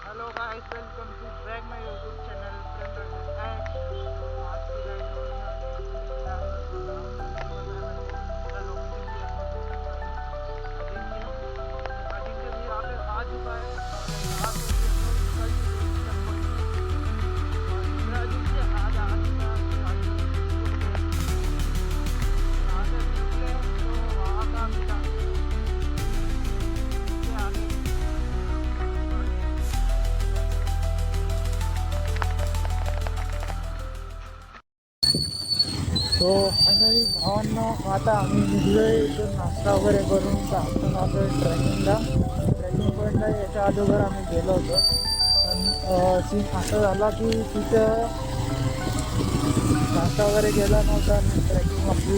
Hello guys, welcome to back my YouTube channel friend eight. तो आज की ride होने वाली है लेह लद्दाख। पूरा लोकेशन भी आपको दिखाने वाला हूँ। अजिंक्य भी यहाँ पे आ चुका है और यहाँ से भी हम लोग कल चेक पॉइंट और दूसरा अजिंक्य आज आ चुका है अपनी गाड़ी यहाँ से निकले तो वहाँ का भी आगे। तो फायनली भावांना आता आम्ही निघलो आहे इथून नाश्ता वगैरे करून आपण आता ट्रेकिंग पॉईंटला याच्या अगोदर आम्ही गेलो होतो. पण सीन असं झाला की तिथं नाश्ता वगैरे गेला नव्हता आणि ट्रेकिंग आपली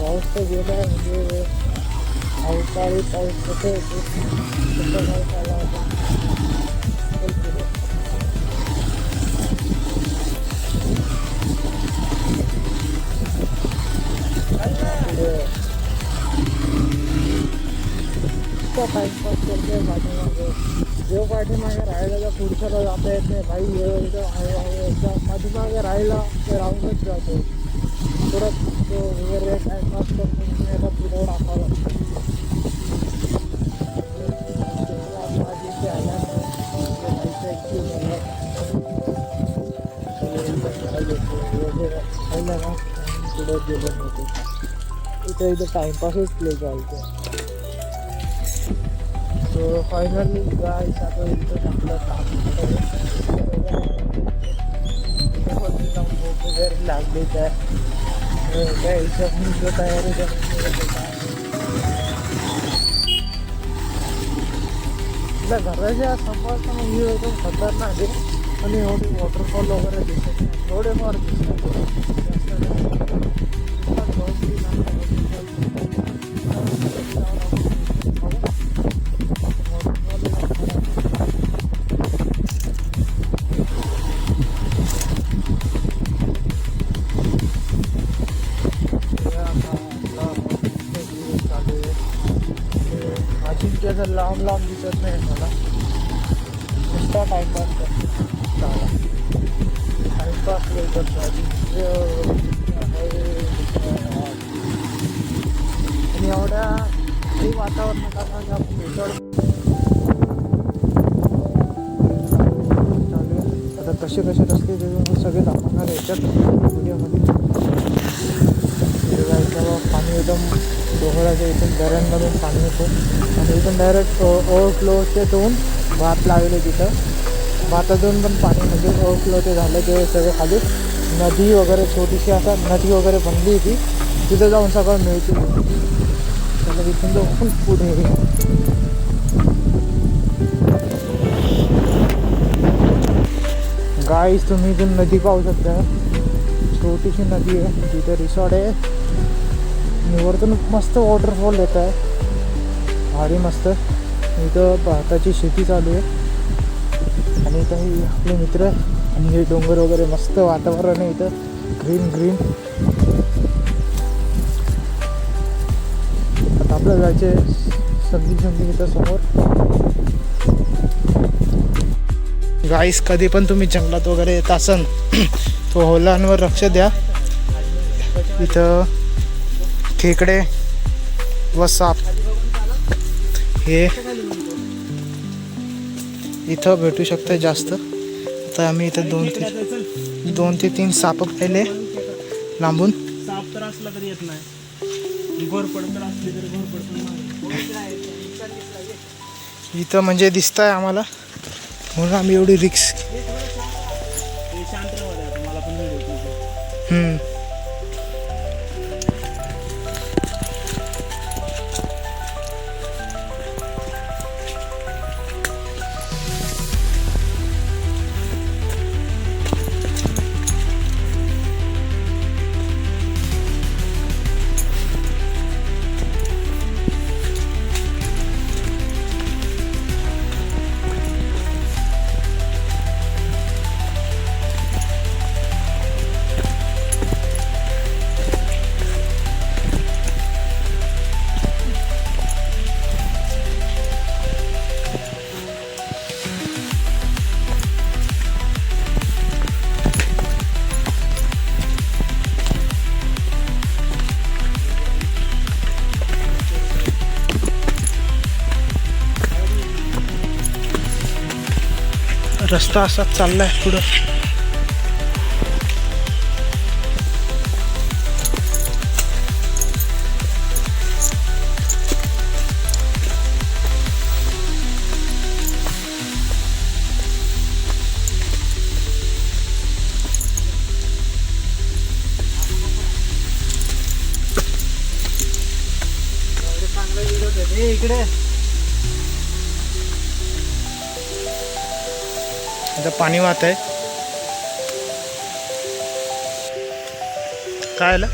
पाऊस तर गेला म्हणजे अवकाळी पाऊस कसं येतो तसं पाऊस आला होता. टाइमपास करते पाठीमागे जो पाठीमागे राहायला तर पुढच्याला जाता येत नाही भाई. एकदा पाठीमागे राहिला तर राहूनच जातो. परत तो वगैरे टाइमपास करून याला पुढे टाकावं लागतं. पुढे गेलं नव्हतं इथं टाइमपासच प्ले चालतो. तो फायनली गाईस आता इथं आपलं वगैरे लागले त्या हिशोब तयारी घराच्या समोरचा व्ह्यू एकदम खतरनाक आहे आणि एवढे वॉटरफॉल वगैरे दिसत नाही. थोडेफार दिसतात. अजिंक्य लांब लांब दिसत नाही मला. नुसता टाइमपास करतो अजिंक्य आणि एवढ्या काही वातावरणात आपण भेटड चालू आहे. आता कसे रस्ते ते सगळे दाखवणार याच्यात व्हिडिओमध्ये. पाणी एकदम डोंगराच्या इथून दऱ्यांमधून पाणी येतो आणि इथून डायरेक्ट ओव्हरफ्लोचे होऊन भात लावले तिथं. भातातून पण पाणी म्हणजे ओव्हरफ्लो ते झालं ते सगळं खाली नदी वगैरे छोटीशी असा नदी वगैरे बनली होती तिथं जाऊन सगळं मिळते. सगळं इथून जाऊन खूप पुढे गाईस तुम्ही इथून नदी पाहू शकता. छोटीशी नदी आहे तिथे रिसॉर्ट आहे आणि वरतून मस्त वॉटरफॉल येत आहे. भारी मस्त. इथं भाताची शेती चालू आहे आणि इथं हे आपले मित्र आणि हे डोंगर वगैरे मस्त वातावरण आहे इथं ग्रीन. आता आपल्याला जायचे संधी इथं समोर. गाईस कधी पण तुम्ही जंगलात वगैरे येत असन तो होलांवर लक्ष द्या. इथं खेकडे व साप हे इथं भेटू शकतं जास्त. आता आम्ही इथं दोन ते तीन साप पाहिले लांबून. साप तर असला तरी येत नाही. घोरपड तर असली तरी घोरपड इथं म्हणजे दिसत आहे आम्हाला म्हणून आम्ही एवढी रिक्स. शांत राहू द्या मला पण रस्ता असाच चाललाय पुढं. इकडे आता पाणी वाहत आहे. काय आलं?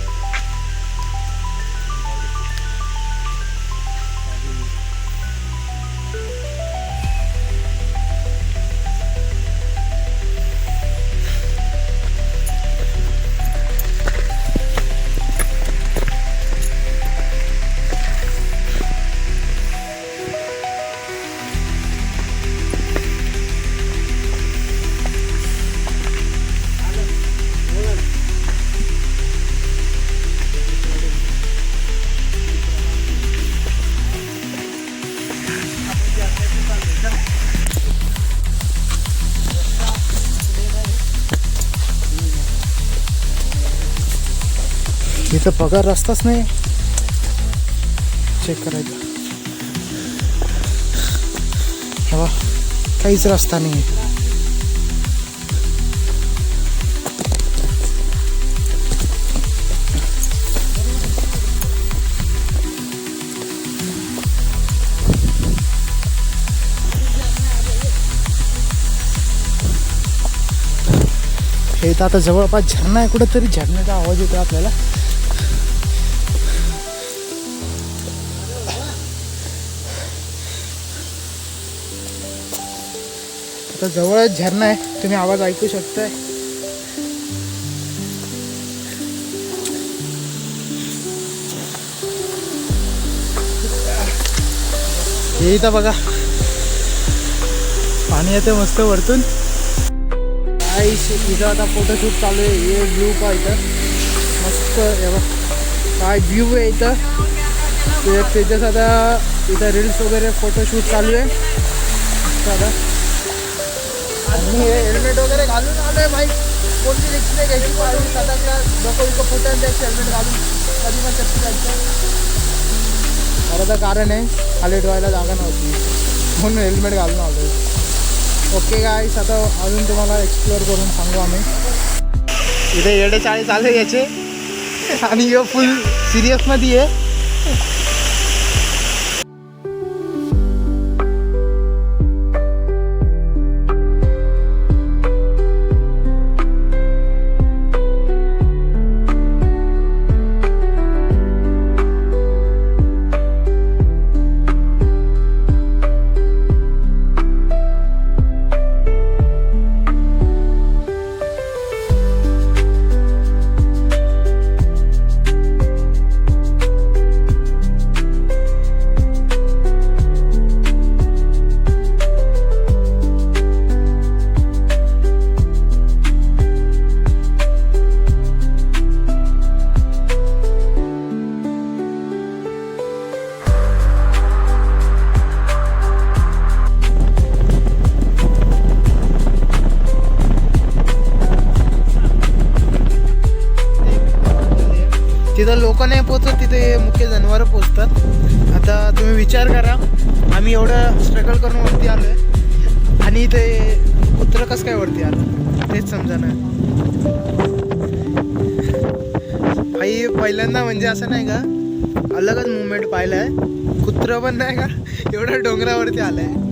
इथं पगार रस्ताच नाही. चेक करायचं. हवा काहीच रस्ता नाही. हे तर आता जवळपास झरणा आहे. कुठेतरी झरण्याचा आवाज येतो आपल्याला. आता जवळच झरणा आहे. तुम्ही आवाज ऐकू शकताय. हे इथं बघा पाणी येते मस्त वरतून. इथं आता फोटोशूट चालू आहे. हे व्ह्यू का इथं मस्त हे बघ काय व्ह्यू आहे इथं. त्याच्यात आता इथं रील्स वगैरे फोटोशूट चालू आहे आता. आणि हे हेल्मेट वगैरे घालून आलो आहे भाई. कोणती रिक्स नाही घ्यायची पाहिजे. सध्या डोकं इथं फुटून द्यायचं हेल्मेट घालून कधी पण सेफ्टी जायचं. खरं तर कारण आहे खाली ठेवायला जागा नव्हती म्हणून हेल्मेट घालून आलो आहे. ओके गाईस, आता अजून तुम्हाला एक्सप्लोअर करून सांगू आम्ही. इथे येडे चाळे चालू आहे याचे आणि हे फुल सिरियसमध्ये आहे. तिथं लोक नाही पोचत, तिथे मुख्य जनावरं पोचतात. आता तुम्ही विचार करा, आम्ही एवढं स्ट्रगल करून वरती आलो आहे आणि इथे कुत्रं कसं काय वरती आलं तेच समजा ना भाई. पहिल्यांदा म्हणजे असं नाही का अलगच मुवमेंट पाहिलं आहे. कुत्रं पण नाही का एवढं डोंगरावरती आलं आहे.